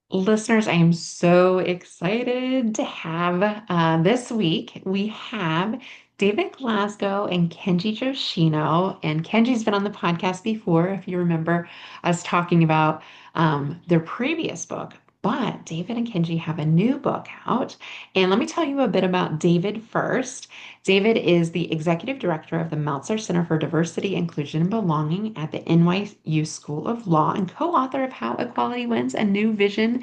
Listeners, I am so excited to have this week. We have David Glasgow and Kenji Yoshino. And Kenji's been on the podcast before, if you remember us talking about their previous book. But David and Kenji have a new book out. And let me tell you a bit about David first. David is the executive director of the Meltzer Center for Diversity, Inclusion, and Belonging at the NYU School of Law and co-author of How Equality Wins: A New Vision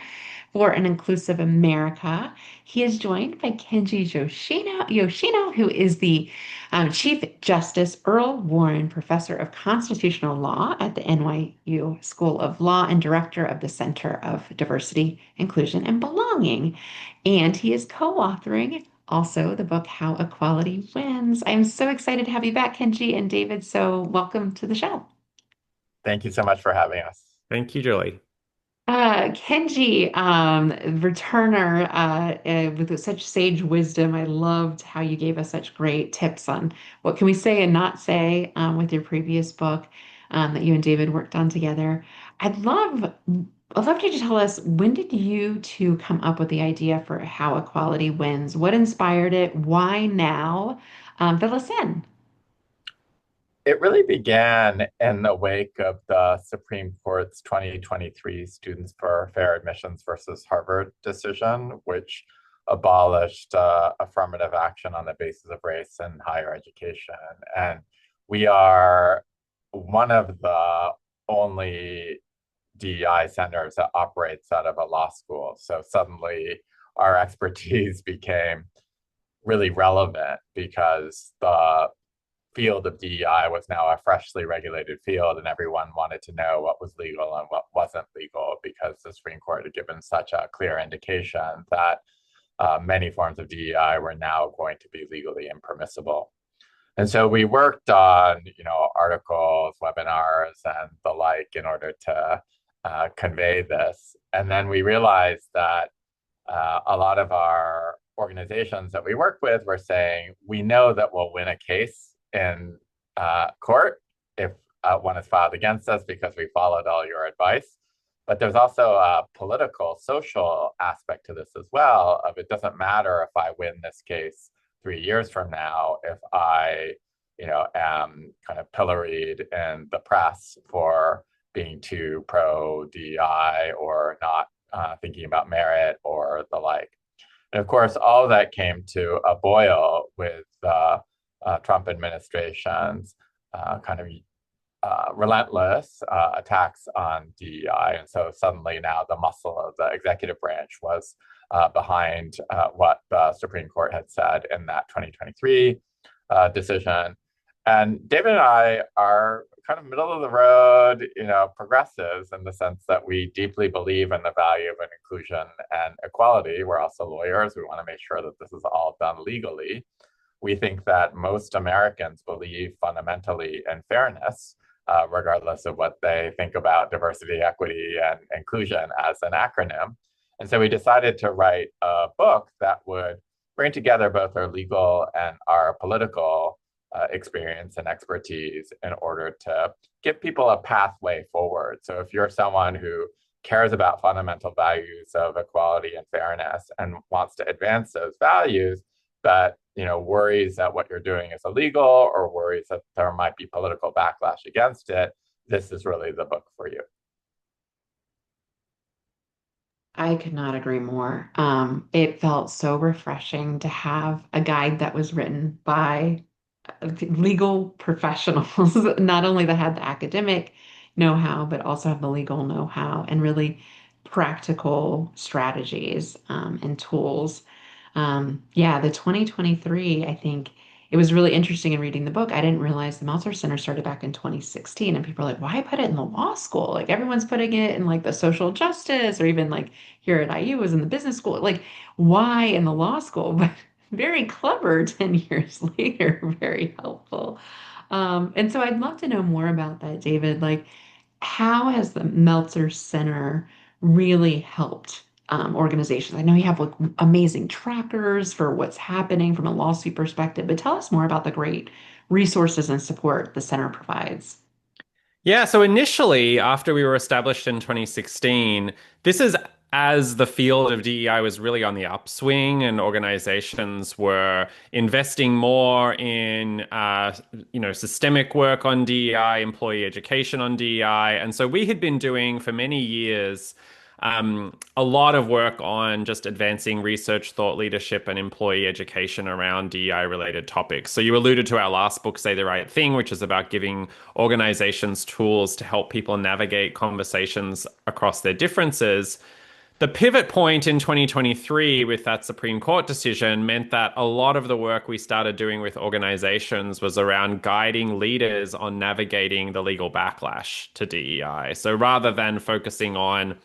for an Inclusive America. He is joined by Kenji Yoshino, who is the Chief Justice Earl Warren Professor of Constitutional Law at the NYU School of Law and Director of the Center of Diversity, Inclusion, and Belonging. And he is co-authoring also the book How Equality Wins. I'm so excited to have you back, Kenji and David. So welcome to the show. Thank you so much for having us. Thank you, Julie. Kenji, returner, with such sage wisdom. I loved how you gave us such great tips on what can we say and not say with your previous book that you and David worked on together. I'd love, I'd love you to tell us, when did you two come up with the idea for How Equality Wins? What inspired it? Why now? Fill us in. It really began in the wake of the Supreme Court's 2023 Students for Fair Admissions versus Harvard decision, which abolished affirmative action on the basis of race in higher education. And we are one of the only DEI centers that operates out of a law school. So suddenly our expertise became really relevant because the field of DEI was now a freshly regulated field, and everyone wanted to know what was legal and what wasn't legal because the Supreme Court had given such a clear indication that many forms of DEI were now going to be legally impermissible. And so we worked on, articles, webinars, and the like in order to convey this. And then we realized that a lot of our organizations that we work with were saying, we know that we'll win a case in court if one is filed against us because we followed all your advice. But there's also a political, social aspect to this as well. Of it doesn't matter if I win this case 3 years from now if I, am kind of pilloried in the press for being too pro DEI or not thinking about merit or the like. And of course, all of that came to a boil with the Trump administration's kind of relentless attacks on DEI. And so suddenly now the muscle of the executive branch was behind what the Supreme Court had said in that 2023 decision. And David and I are kind of middle of the road, progressives in the sense that we deeply believe in the value of an inclusion and equality. We're also lawyers. We want to make sure that this is all done legally. We think that most Americans believe fundamentally in fairness, regardless of what they think about diversity, equity, and inclusion as an acronym. And so we decided to write a book that would bring together both our legal and our political experience and expertise in order to give people a pathway forward. So if you're someone who cares about fundamental values of equality and fairness and wants to advance those values, but worries that what you're doing is illegal or worries that there might be political backlash against it, this is really the book for you. I could not agree more. It felt so refreshing to have a guide that was written by legal professionals, not only that had the academic know-how, but also have the legal know-how and really practical strategies and tools. Yeah, the 2023, I think it was really interesting in reading the book. I didn't realize the Meltzer Center started back in 2016, and people are like, why put it in the law school? Like everyone's putting it in like the social justice, or even like here at IU was in the business school. Like, why in the law school? But very clever 10 years later, very helpful. And so I'd love to know more about that, David. Like, how has the Meltzer Center really helped organizations? I know you have like amazing trackers for what's happening from a lawsuit perspective, but tell us more about the great resources and support the center provides. Yeah, so initially, after we were established in 2016, this is as the field of DEI was really on the upswing and organizations were investing more in, systemic work on DEI, employee education on DEI. And so we had been doing for many years a lot of work on just advancing research, thought leadership, and employee education around DEI related topics. So you alluded to our last book, Say the Right Thing, which is about giving organizations tools to help people navigate conversations across their differences. The pivot point in 2023 with that Supreme Court decision meant that a lot of the work we started doing with organizations was around guiding leaders on navigating the legal backlash to DEI. So rather than focusing on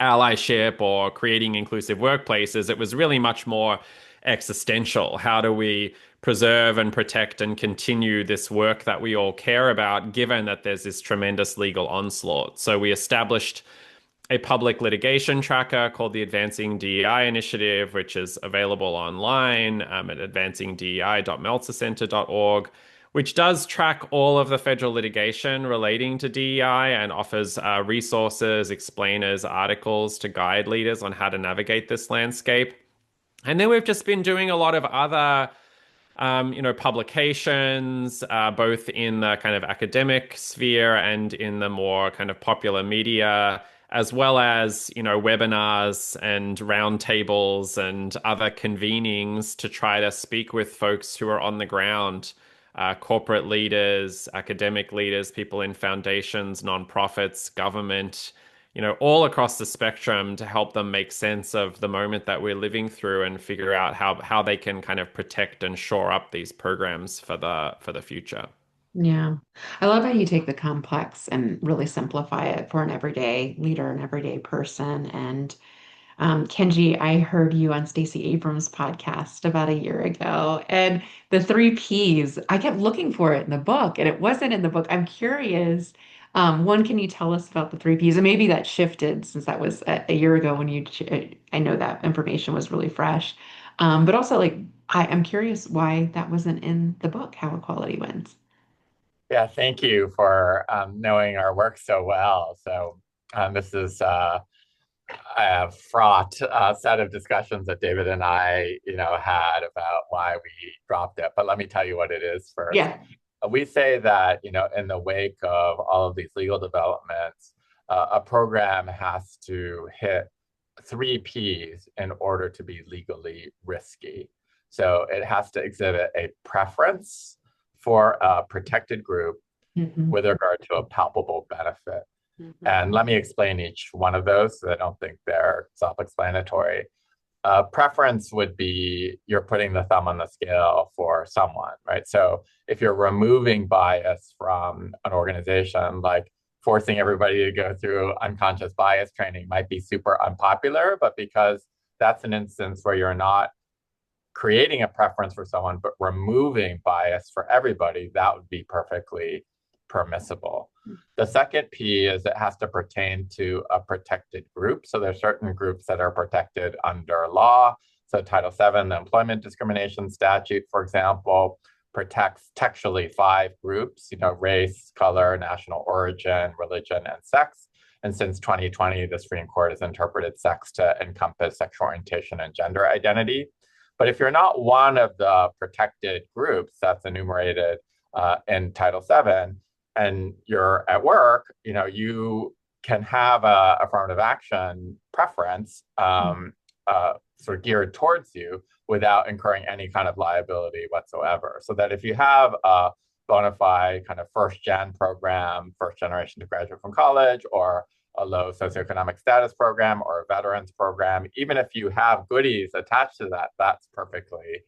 allyship or creating inclusive workplaces, it was really much more existential. How do we preserve and protect and continue this work that we all care about, given that there's this tremendous legal onslaught? So we established a public litigation tracker called the Advancing DEI Initiative, which is available online at advancingdei.meltzercenter.org, which does track all of the federal litigation relating to DEI and offers resources, explainers, articles to guide leaders on how to navigate this landscape. And then we've just been doing a lot of other publications, both in the kind of academic sphere and in the more kind of popular media, as well as, webinars and roundtables and other convenings to try to speak with folks who are on the ground, corporate leaders, academic leaders, people in foundations, nonprofits, government, all across the spectrum to help them make sense of the moment that we're living through and figure out how they can kind of protect and shore up these programs for the future. Yeah. I love how you take the complex and really simplify it for an everyday leader, an everyday person. And Kenji, I heard you on Stacey Abrams' podcast about a year ago, and the three Ps, I kept looking for it in the book, and it wasn't in the book. I'm curious. One, can you tell us about the three Ps? And maybe that shifted since that was a year ago when I know that information was really fresh. But also, like, I'm curious why that wasn't in the book, How Equality Wins. Yeah, thank you for knowing our work so well. So this is a fraught set of discussions that David and I, had about why we dropped it. But let me tell you what it is first. Yeah. We say that, in the wake of all of these legal developments, a program has to hit three Ps in order to be legally risky. So it has to exhibit a preference for a protected group Hmm. with regard to a palpable benefit. Hmm. And let me explain each one of those, so I don't think they're self-explanatory. Preference would be you're putting the thumb on the scale for someone, right? So if you're removing bias from an organization, like forcing everybody to go through unconscious bias training might be super unpopular, but because that's an instance where you're not creating a preference for someone, but removing bias for everybody, that would be perfectly permissible. The second P is it has to pertain to a protected group. So there's certain groups that are protected under law. So Title VII, the employment discrimination statute, for example, protects textually five groups, race, color, national origin, religion, and sex. And since 2020, the Supreme Court has interpreted sex to encompass sexual orientation and gender identity. But if you're not one of the protected groups that's enumerated in Title VII, and you're at work, you can have a affirmative action preference sort of geared towards you without incurring any kind of liability whatsoever. So that if you have a bona fide kind of first gen program, first generation to graduate from college, or a low socioeconomic status program or a veterans program, even if you have goodies attached to that, that's perfectly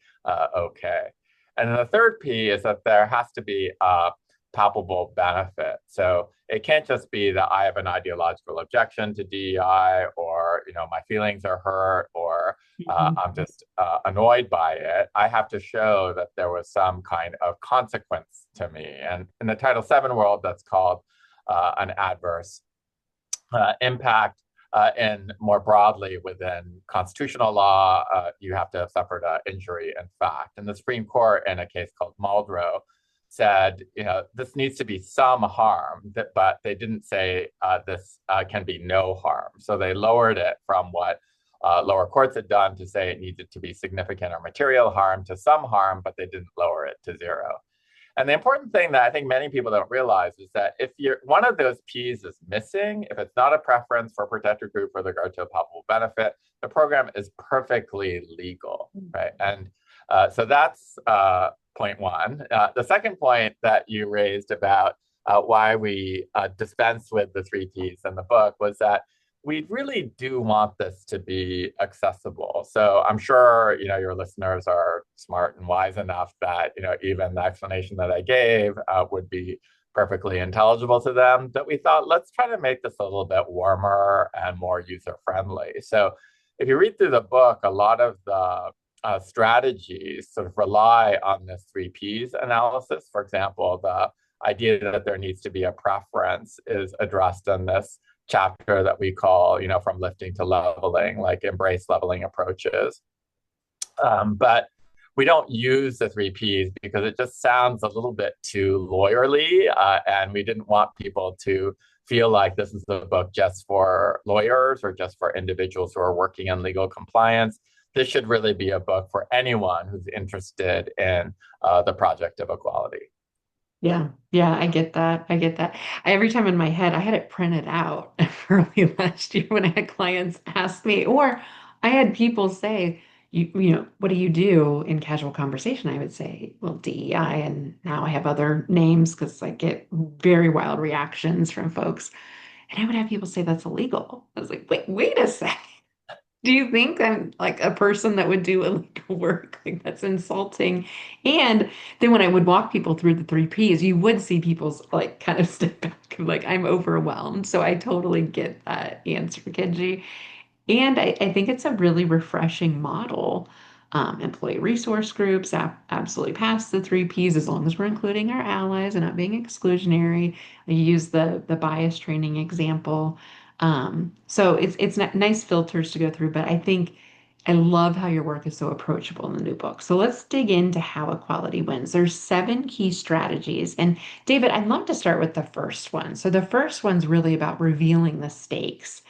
okay. And then the third P is that there has to be a palpable benefit. So it can't just be that I have an ideological objection to DEI, or my feelings are hurt, or I'm just annoyed by it. I have to show that there was some kind of consequence to me. And in the Title VII world, that's called an adverse impact. And more broadly within constitutional law, you have to have suffered an injury in fact. And the Supreme Court, in a case called Muldrow, said, this needs to be some harm, but they didn't say this can be no harm. So they lowered it from what lower courts had done to say it needed to be significant or material harm to some harm, but they didn't lower it to zero. And the important thing that I think many people don't realize is that if one of those P's is missing, if it's not a preference for a protected group with regard to a palpable benefit, the program is perfectly legal, right? And so that's point one. The second point that you raised about why we dispense with the three P's in the book was that we really do want this to be accessible. So I'm sure, your listeners are smart and wise enough that, even the explanation that I gave would be perfectly intelligible to them, that we thought, let's try to make this a little bit warmer and more user-friendly. So if you read through the book, a lot of the strategies sort of rely on this three Ps analysis. For example, the idea that there needs to be a preference is addressed in this chapter that we call, from lifting to leveling, like embrace leveling approaches. But we don't use the three Ps because it just sounds a little bit too lawyerly, and we didn't want people to feel like this is a book just for lawyers or just for individuals who are working in legal compliance. This should really be a book for anyone who's interested in the project of equality. Yeah, yeah, I get that. I get that. Every time in my head, I had it printed out early last year when I had clients ask me, or I had people say, what do you do in casual conversation? I would say, well, DEI, and now I have other names because I get very wild reactions from folks. And I would have people say that's illegal. I was like, wait a sec. Do you think I'm like a person that would do illegal work? Like that's insulting. And then when I would walk people through the three Ps, you would see people's like kind of step back, like I'm overwhelmed. So I totally get that answer, Kenji. And I think it's a really refreshing model. Employee resource groups absolutely pass the three Ps as long as we're including our allies and not being exclusionary. I use the bias training example. So it's nice filters to go through, but I think I love how your work is so approachable in the new book. So let's dig into how equality wins. There's 7 key strategies. And David, I'd love to start with the first one. So the first one's really about revealing the stakes.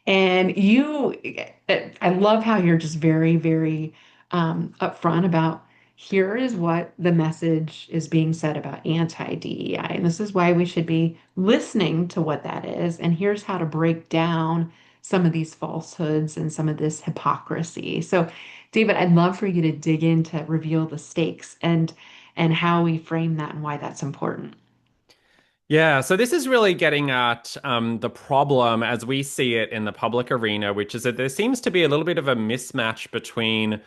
And I love how you're just very, very upfront about here is what the message is being said about anti-DEI. And this is why we should be listening to what that is. And here's how to break down some of these falsehoods and some of this hypocrisy. So, David, I'd love for you to dig in to reveal the stakes and how we frame that and why that's important. Yeah, so this is really getting at the problem as we see it in the public arena, which is that there seems to be a little bit of a mismatch between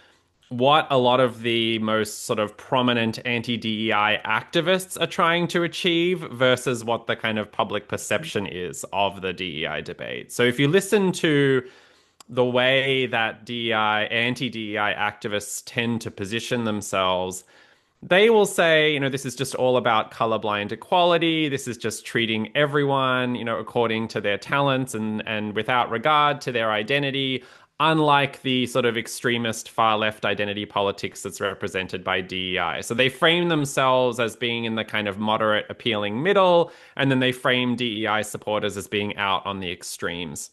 what a lot of the most sort of prominent anti-DEI activists are trying to achieve versus what the kind of public perception is of the DEI debate. So if you listen to the way that DEI, anti-DEI activists tend to position themselves, they will say, this is just all about colorblind equality. This is just treating everyone, according to their talents and without regard to their identity, unlike the sort of extremist far left identity politics that's represented by DEI. So they frame themselves as being in the kind of moderate, appealing middle, and then they frame DEI supporters as being out on the extremes.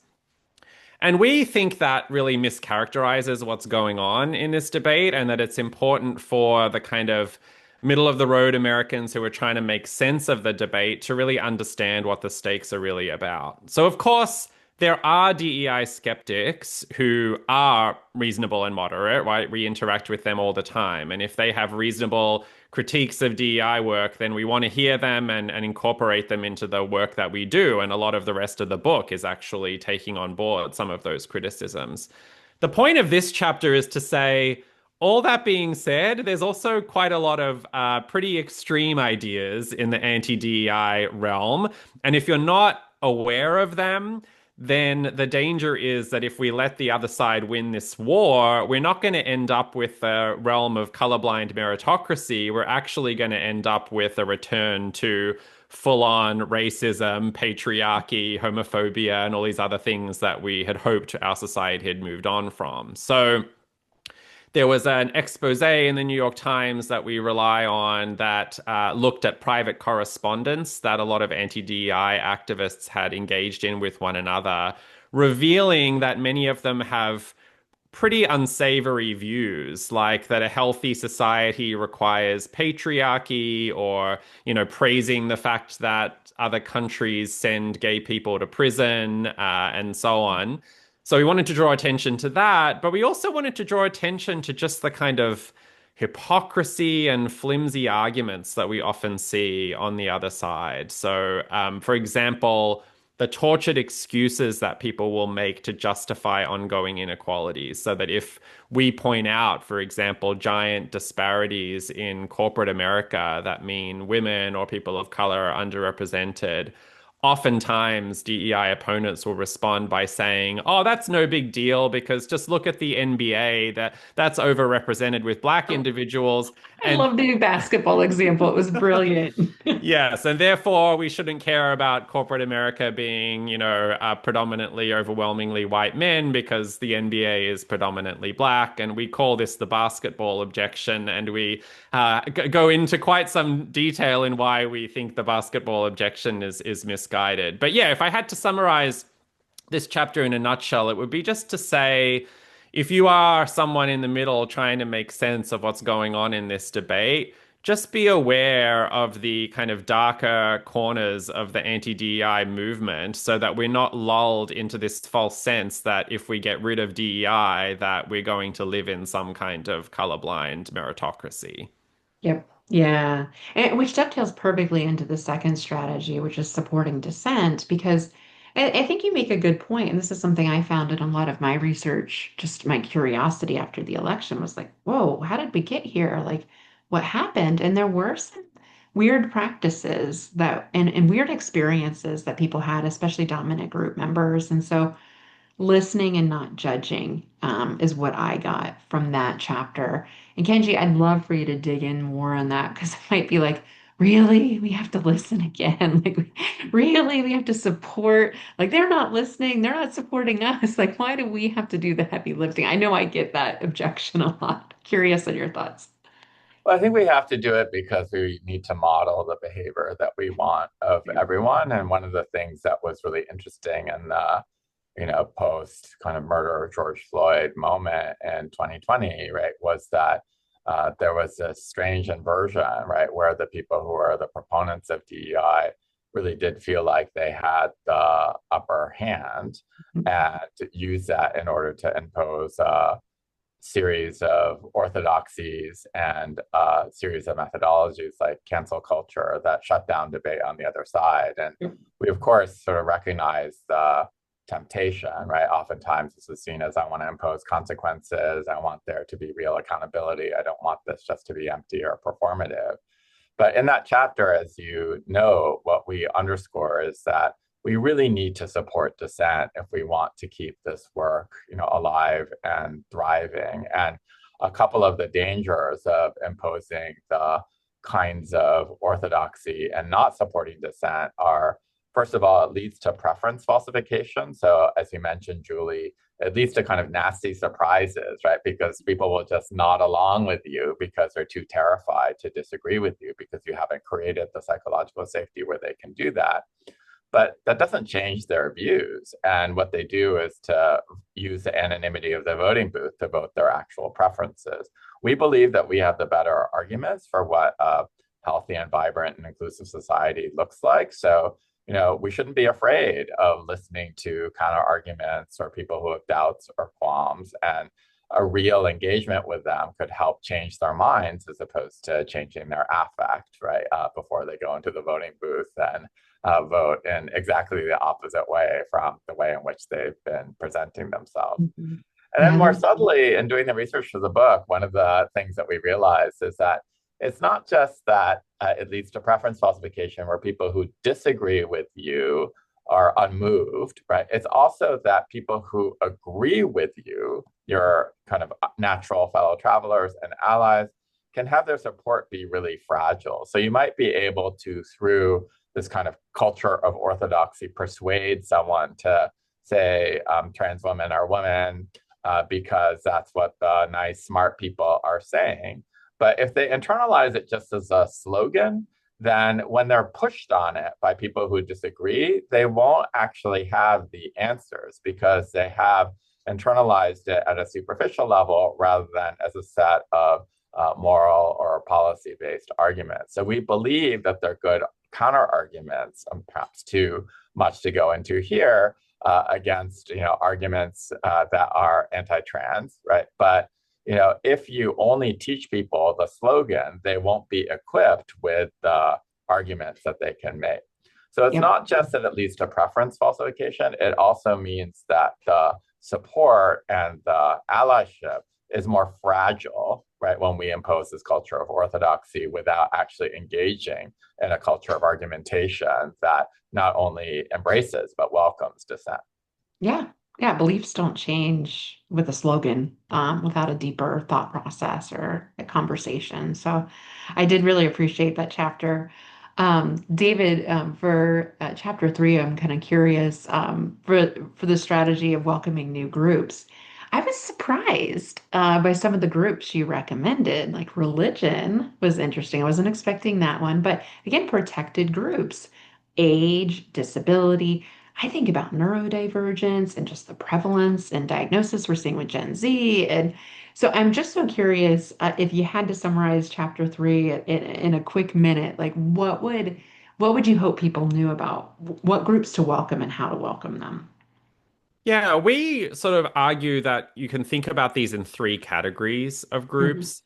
And we think that really mischaracterizes what's going on in this debate, and that it's important for the kind of middle of the road Americans who are trying to make sense of the debate to really understand what the stakes are really about. So, of course, there are DEI skeptics who are reasonable and moderate, right? We interact with them all the time. And if they have reasonable critiques of DEI work, then we want to hear them and incorporate them into the work that we do. And a lot of the rest of the book is actually taking on board some of those criticisms. The point of this chapter is to say, all that being said, there's also quite a lot of pretty extreme ideas in the anti-DEI realm. And if you're not aware of them, then the danger is that if we let the other side win this war, we're not going to end up with a realm of colorblind meritocracy. We're actually going to end up with a return to full-on racism, patriarchy, homophobia, and all these other things that we had hoped our society had moved on from. So There was an expose in the New York Times that we rely on that looked at private correspondence that a lot of anti-DEI activists had engaged in with one another, revealing that many of them have pretty unsavory views, like that a healthy society requires patriarchy, or, praising the fact that other countries send gay people to prison, and so on. So we wanted to draw attention to that, but we also wanted to draw attention to just the kind of hypocrisy and flimsy arguments that we often see on the other side. So, for example, the tortured excuses that people will make to justify ongoing inequalities. So that if we point out, for example, giant disparities in corporate America that mean women or people of color are underrepresented, oftentimes DEI opponents will respond by saying, "Oh, that's no big deal because just look at the NBA, that's overrepresented with black individuals." I And love the basketball example. It was brilliant. yes, and therefore we shouldn't care about corporate America being, predominantly, overwhelmingly white men because the NBA is predominantly black, and we call this the basketball objection, and we go into quite some detail in why we think the basketball objection is misguided. But yeah, if I had to summarize this chapter in a nutshell, it would be just to say, if you are someone in the middle trying to make sense of what's going on in this debate, just be aware of the kind of darker corners of the anti-DEI movement so that we're not lulled into this false sense that if we get rid of DEI, that we're going to live in some kind of colorblind meritocracy. Yep. Yeah. And which dovetails perfectly into the second strategy, which is supporting dissent, because I think you make a good point. And this is something I found in a lot of my research, just my curiosity after the election was like, whoa, how did we get here? Like, what happened? And there were some weird practices and weird experiences that people had, especially dominant group members. And so listening and not judging is what I got from that chapter. And Kenji, I'd love for you to dig in more on that because it might be like, really, we have to listen again. Like, really, we have to support. Like, they're not listening, they're not supporting us. Like, why do we have to do the heavy lifting? I know I get that objection a lot. Curious on your thoughts. Well, I think we have to do it because we need to model the behavior that we want of everyone. And one of the things that was really interesting in the, post kind of murder of George Floyd moment in 2020, right, was that there was this strange inversion, right, where the people who are the proponents of DEI really did feel like they had the upper hand and use that in order to impose series of orthodoxies and a series of methodologies like cancel culture that shut down debate on the other side. And we, of course, sort of recognize the temptation, right? Oftentimes this is seen as I want to impose consequences. I want there to be real accountability. I don't want this just to be empty or performative. But in that chapter, as you know, what we underscore is that we really need to support dissent if we want to keep this work, alive and thriving. And a couple of the dangers of imposing the kinds of orthodoxy and not supporting dissent are, first of all, it leads to preference falsification. So as you mentioned, Julie, it leads to kind of nasty surprises, right? Because people will just nod along with you because they're too terrified to disagree with you because you haven't created the psychological safety where they can do that. But that doesn't change their views. And what they do is to use the anonymity of the voting booth to vote their actual preferences. We believe that we have the better arguments for what a healthy and vibrant and inclusive society looks like. So, we shouldn't be afraid of listening to counter arguments or people who have doubts or qualms. And a real engagement with them could help change their minds as opposed to changing their affect, right, before they go into the voting booth and vote in exactly the opposite way from the way in which they've been presenting themselves. Mhm. And then Yeah, more subtly, in doing the research for the book, one of the things that we realized is that it's not just that it leads to preference falsification where people who disagree with you are unmoved, right? It's also that people who agree with you, your kind of natural fellow travelers and allies, can have their support be really fragile. So you might be able to, through this kind of culture of orthodoxy, persuade someone to say trans women are women, because that's what the nice, smart people are saying. But if they internalize it just as a slogan, then when they're pushed on it by people who disagree, they won't actually have the answers because they have internalized it at a superficial level rather than as a set of moral or policy based arguments. So we believe that they're good counter arguments, perhaps too much to go into here, against arguments that are anti-trans, right? But if you only teach people the slogan, they won't be equipped with the arguments that they can make. So it's Yep. not just that it leads to preference falsification, it also means that the support and the allyship is more fragile, right, when we impose this culture of orthodoxy without actually engaging in a culture of argumentation that not only embraces but welcomes dissent. Yeah. Yeah. Beliefs don't change with a slogan, without a deeper thought process or a conversation. So I did really appreciate that chapter. David, for chapter 3, I'm kind of curious, for the strategy of welcoming new groups. I was surprised by some of the groups you recommended. Like religion was interesting. I wasn't expecting that one, but again, protected groups, age, disability. I think about neurodivergence and just the prevalence and diagnosis we're seeing with Gen Z. And so I'm just so curious, if you had to summarize chapter 3 in a quick minute, like what would you hope people knew about what groups to welcome and how to welcome them? Yeah, we sort of argue that you can think about these in three categories of Mhm. groups,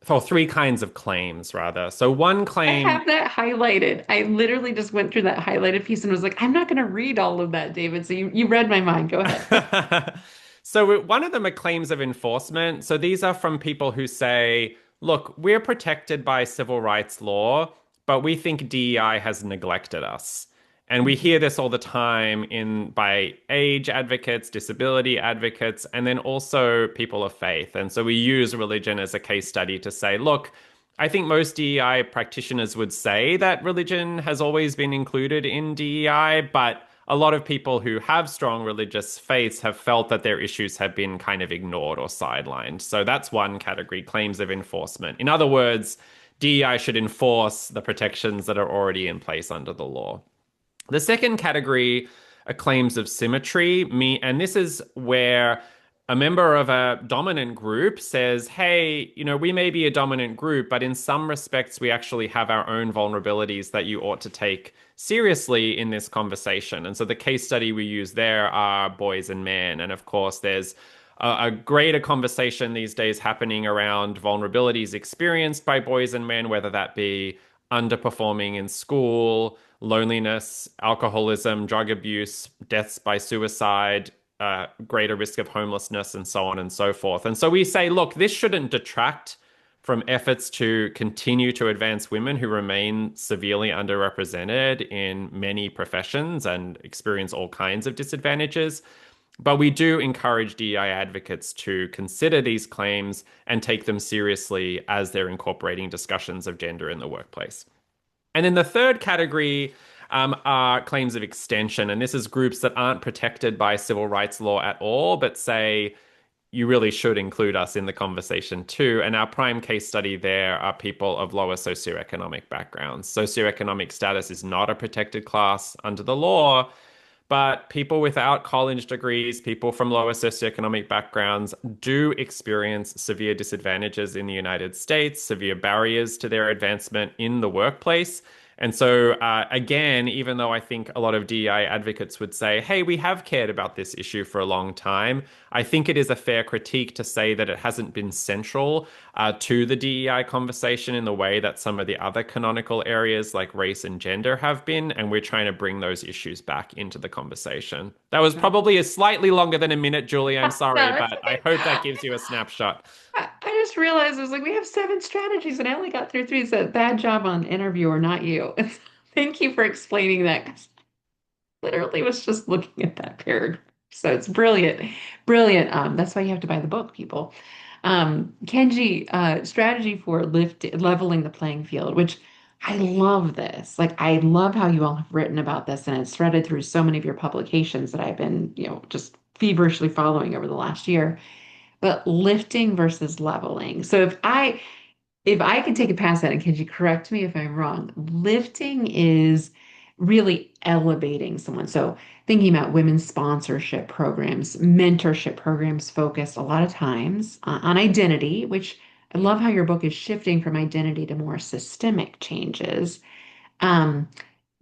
or three kinds of claims, rather. So one I claim. have that highlighted. I literally just went through that highlighted piece and was like, I'm not going to read all of that, David. So you read my mind. Go ahead. So one of them are claims of enforcement. So these are from people who say, look, we're protected by civil rights law, but we think DEI has neglected us. And we hear this all the time in by age advocates, disability advocates, and then also people of faith. And so we use religion as a case study to say, look, I think most DEI practitioners would say that religion has always been included in DEI, but a lot of people who have strong religious faiths have felt that their issues have been kind of ignored or sidelined. So that's one category, claims of enforcement. In other words, DEI should enforce the protections that are already in place under the law. The second category are claims of symmetry, and this is where a member of a dominant group says, hey, we may be a dominant group, but in some respects, we actually have our own vulnerabilities that you ought to take seriously in this conversation. And so the case study we use there are boys and men. And of course, there's a greater conversation these days happening around vulnerabilities experienced by boys and men, whether that be underperforming in school, loneliness, alcoholism, drug abuse, deaths by suicide, greater risk of homelessness, and so on and so forth. And so we say, look, this shouldn't detract from efforts to continue to advance women who remain severely underrepresented in many professions and experience all kinds of disadvantages. But we do encourage DEI advocates to consider these claims and take them seriously as they're incorporating discussions of gender in the workplace. And then the third category are claims of extension. And this is groups that aren't protected by civil rights law at all, but say, you really should include us in the conversation too. And our prime case study there are people of lower socioeconomic backgrounds. Socioeconomic status is not a protected class under the law, but people without college degrees, people from lower socioeconomic backgrounds do experience severe disadvantages in the United States, severe barriers to their advancement in the workplace. And so, again, even though I think a lot of DEI advocates would say, hey, we have cared about this issue for a long time, I think it is a fair critique to say that it hasn't been central to the DEI conversation in the way that some of the other canonical areas like race and gender have been. And we're trying to bring those issues back into the conversation. That was probably a slightly longer than a minute, Julie. I'm sorry, No, it's but I okay. hope that gives you a snapshot. I just realized I was like, we have 7 strategies, and I only got through 3. So bad job on interviewer, not you. Thank you for explaining that. 'Cause I literally was just looking at that paragraph. So it's brilliant, brilliant. That's why you have to buy the book, people. Kenji, strategy for leveling the playing field, which I love this. Like, I love how you all have written about this, and it's threaded through so many of your publications that I've been, just feverishly following over the last year. but lifting versus leveling. So if I could take a pass at it, Kenji, correct me if I'm wrong. Lifting is really elevating someone. So thinking about women's sponsorship programs, mentorship programs focused a lot of times on identity, which I love how your book is shifting from identity to more systemic changes. Um,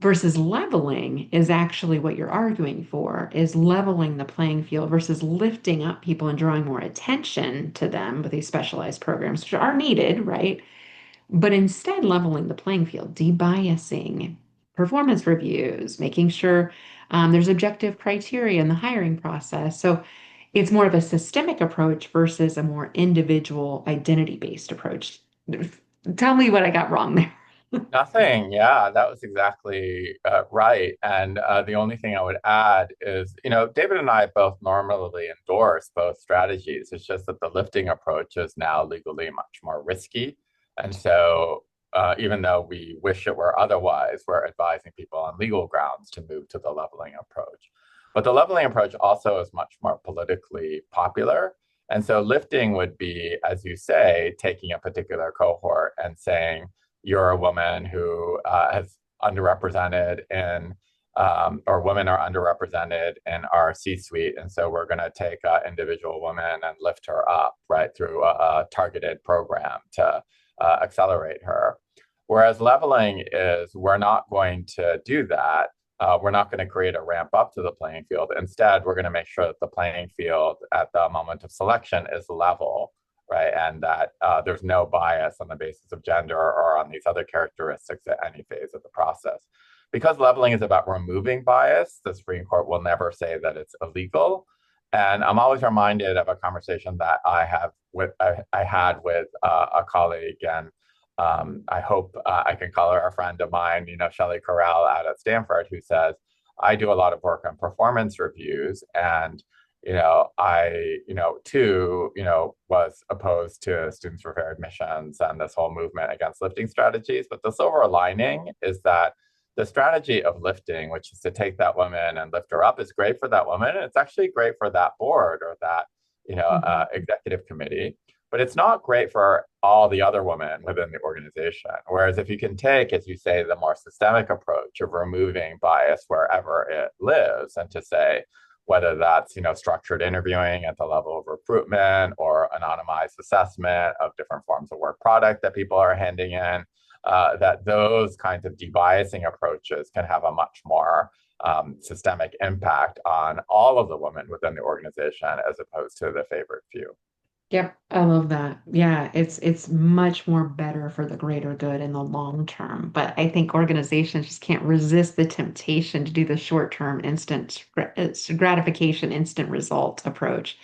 versus leveling is actually what you're arguing for, is leveling the playing field versus lifting up people and drawing more attention to them with these specialized programs, which are needed, right? But instead leveling the playing field, debiasing, performance reviews, making sure there's objective criteria in the hiring process. So it's more of a systemic approach versus a more individual identity-based approach. Tell me what I got wrong there. Nothing. Yeah, that was exactly right. And the only thing I would add is, David and I both normally endorse both strategies. It's just that the lifting approach is now legally much more risky. And so, even though we wish it were otherwise, we're advising people on legal grounds to move to the leveling approach. But the leveling approach also is much more politically popular. And so, lifting would be, as you say, taking a particular cohort and saying, you're a woman who has underrepresented in, or women are underrepresented in our C-suite. And so we're going to take an individual woman and lift her up, right, through a targeted program to accelerate her. Whereas leveling is, we're not going to do that. We're not going to create a ramp up to the playing field. Instead, we're going to make sure that the playing field at the moment of selection is level, right? And that there's no bias on the basis of gender or on these other characteristics at any phase of the process. Because leveling is about removing bias, the Supreme Court will never say that it's illegal. And I'm always reminded of a conversation that I had with a colleague, and I hope I can call her a friend of mine, Shelley Corral out at Stanford, who says, I do a lot of work on performance reviews, and I, too, was opposed to students for fair admissions and this whole movement against lifting strategies. But the silver lining is that the strategy of lifting, which is to take that woman and lift her up, is great for that woman. And it's actually great for that board or that, Mhm. executive committee. But it's not great for all the other women within the organization. Whereas if you can take, as you say, the more systemic approach of removing bias wherever it lives, and to say, whether that's structured interviewing at the level of recruitment or anonymized assessment of different forms of work product that people are handing in, that those kinds of debiasing approaches can have a much more systemic impact on all of the women within the organization as opposed to the favored few. Yep, I love that. Yeah, it's much more better for the greater good in the long term. But I think organizations just can't resist the temptation to do the short-term gratification, instant result approach.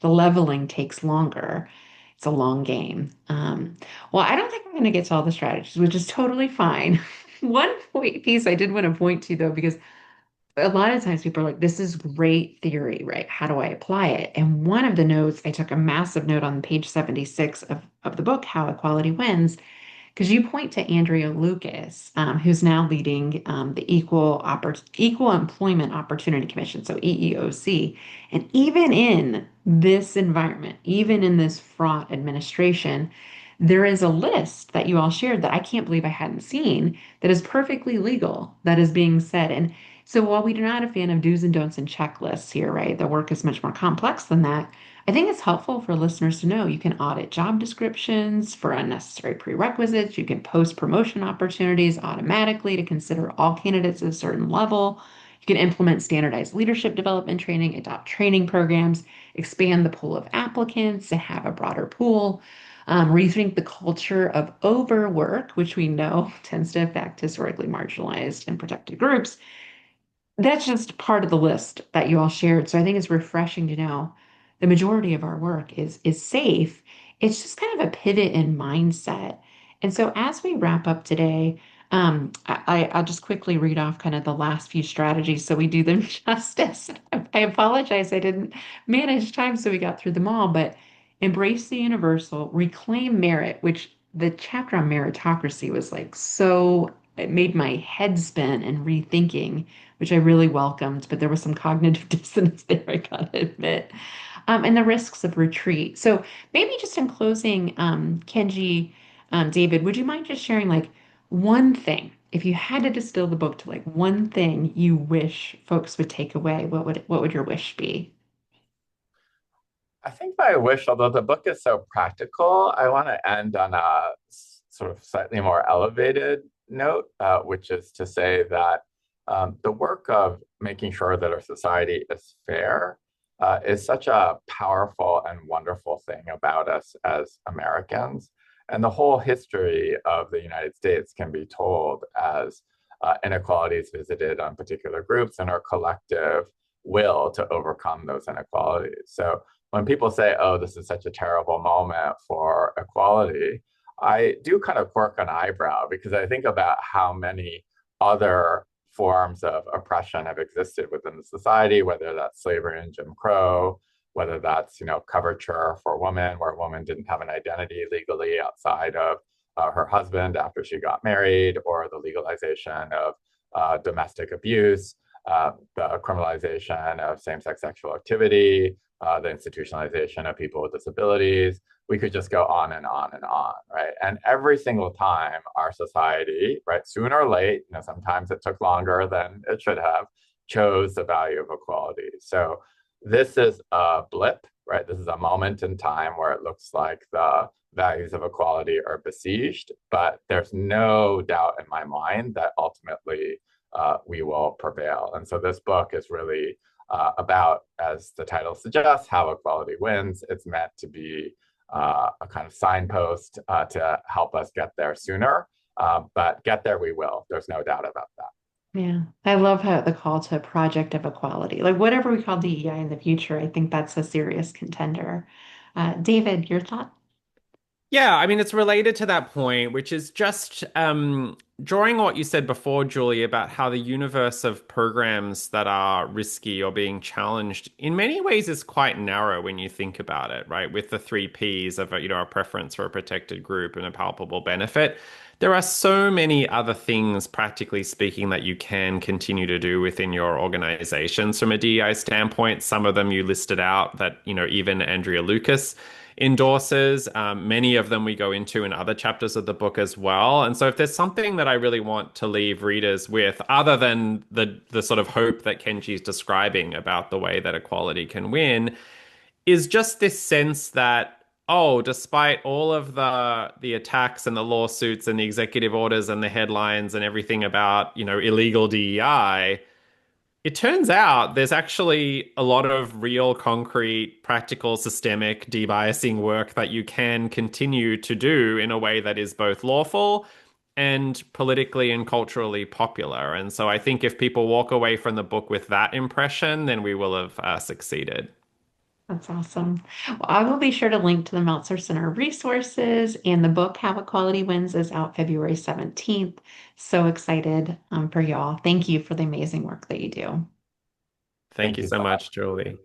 The leveling takes longer. It's a long game. Well, I don't think we're going to get to all the strategies, which is totally fine. One piece I did want to point to, though, because a lot of times people are like, this is great theory, right? How do I apply it? And one of the notes, I took a massive note on page 76 of the book, How Equality Wins, because you point to Andrea Lucas, who's now leading the Equal Employment Opportunity Commission, so EEOC. And even in this environment, even in this fraught administration, there is a list that you all shared that I can't believe I hadn't seen that is perfectly legal that is being said. And so while we're not a fan of do's and don'ts and checklists here, right? The work is much more complex than that. I think it's helpful for listeners to know you can audit job descriptions for unnecessary prerequisites. You can post promotion opportunities automatically to consider all candidates at a certain level. You can implement standardized leadership development training, adopt training programs, expand the pool of applicants to have a broader pool. Rethink the culture of overwork, which we know tends to affect historically marginalized and protected groups. That's just part of the list that you all shared. So I think it's refreshing to know the majority of our work is safe. It's just kind of a pivot in mindset. And so as we wrap up today, I'll just quickly read off kind of the last few strategies so we do them justice. I apologize, I didn't manage time so we got through them all, but embrace the universal, reclaim merit, which the chapter on meritocracy was like so, it made my head spin and rethinking which I really welcomed, but there was some cognitive dissonance there, I gotta admit. and the risks of retreat. So maybe just in closing, Kenji, David, would you mind just sharing like one thing? If you had to distill the book to like one thing you wish folks would take away, what would your wish be? I think my wish, although the book is so practical, I want to end on a sort of slightly more elevated note, which is to say that the work of making sure that our society is fair is such a powerful and wonderful thing about us as Americans. And the whole history of the United States can be told as inequalities visited on particular groups and our collective will to overcome those inequalities. So when people say, oh, this is such a terrible moment for equality, I do kind of quirk an eyebrow because I think about how many other forms of oppression have existed within the society, whether that's slavery and Jim Crow, whether that's, coverture for women, where a woman didn't have an identity legally outside of her husband after she got married, or the legalization of domestic abuse, the criminalization of same-sex sexual activity, the institutionalization of people with disabilities. We could just go on and on and on, right? And every single time our society, right, sooner or late, sometimes it took longer than it should have, chose the value of equality. So this is a blip, right? This is a moment in time where it looks like the values of equality are besieged, but there's no doubt in my mind that ultimately we will prevail. And so this book is really about, as the title suggests, how equality wins. It's meant to be a kind of signpost to help us get there sooner, but get there we will. There's no doubt about that. Yeah, I love how the call to project of equality, like whatever we call DEI in the future, I think that's a serious contender. David, your thought? Yeah, I mean, it's related to that point, which is just drawing on what you said before, Julie, about how the universe of programs that are risky or being challenged in many ways is quite narrow when you think about it, right? With the three Ps of, a preference for a protected group and a palpable benefit. There are so many other things, practically speaking, that you can continue to do within your organizations from a DEI standpoint. Some of them you listed out that, even Andrea Lucas endorses. Many of them we go into in other chapters of the book as well. And so if there's something that I really want to leave readers with, other than the sort of hope that Kenji's describing about the way that equality can win, is just this sense that, oh, despite all of the attacks and the lawsuits and the executive orders and the headlines and everything about, illegal DEI, it turns out there's actually a lot of real, concrete, practical, systemic debiasing work that you can continue to do in a way that is both lawful and politically and culturally popular. And so I think if people walk away from the book with that impression, then we will have succeeded. That's awesome. Well, I will be sure to link to the Meltzer Center resources, and the book How Equality Wins is out February 17th. So excited for y'all. Thank you for the amazing work that you do. Thank Thank you you so so much, much. Julie.